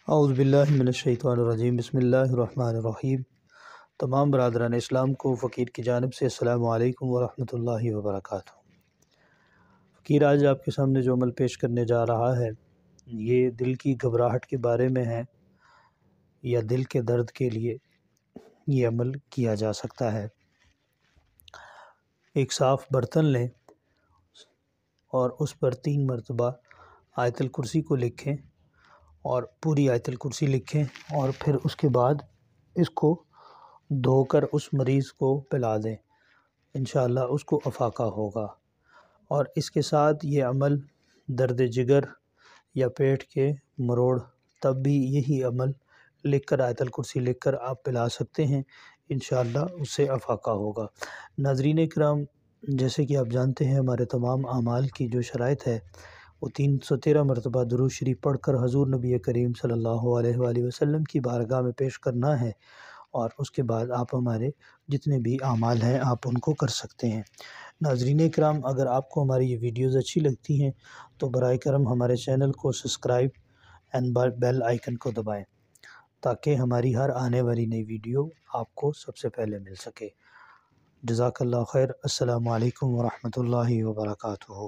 اعوذ باللہ من الشیطان الرجیم، بسم اللہ الرحمن الرحیم۔ تمام برادران اسلام کو فقیر کی جانب سے السلام علیکم ورحمۃ اللہ وبرکاتہ۔ فقیر آج آپ کے سامنے جو عمل پیش کرنے جا رہا ہے یہ دل کی گھبراہٹ کے بارے میں ہے، یا دل کے درد کے لیے یہ عمل کیا جا سکتا ہے۔ ایک صاف برتن لیں اور اس پر 3 مرتبہ آیت الکرسی کو لکھیں اور پوری آیت الکرسی لکھیں، اور پھر اس کے بعد اس کو دھو کر اس مریض کو پلا دیں، انشاءاللہ اس کو افاقہ ہوگا۔ اور اس کے ساتھ یہ عمل درد جگر یا پیٹ کے مروڑ، تب بھی یہی عمل لکھ کر آیت الکرسی لکھ کر آپ پلا سکتے ہیں، انشاءاللہ اس سے افاقہ ہوگا۔ ناظرین اکرام، جیسے کہ آپ جانتے ہیں ہمارے تمام اعمال کی جو شرائط ہے وہ 313 مرتبہ درود شریف پڑھ کر حضور نبی کریم صلی اللہ علیہ وآلہ وسلم کی بارگاہ میں پیش کرنا ہے، اور اس کے بعد آپ ہمارے جتنے بھی اعمال ہیں آپ ان کو کر سکتے ہیں۔ ناظرین اکرام، اگر آپ کو ہماری یہ ویڈیوز اچھی لگتی ہیں تو برائے کرم ہمارے چینل کو سبسکرائب اینڈ بیل آئیکن کو دبائیں تاکہ ہماری ہر آنے والی نئی ویڈیو آپ کو سب سے پہلے مل سکے۔ جزاک اللہ خیر۔ السلام علیکم ورحمۃ اللہ وبرکاتہ۔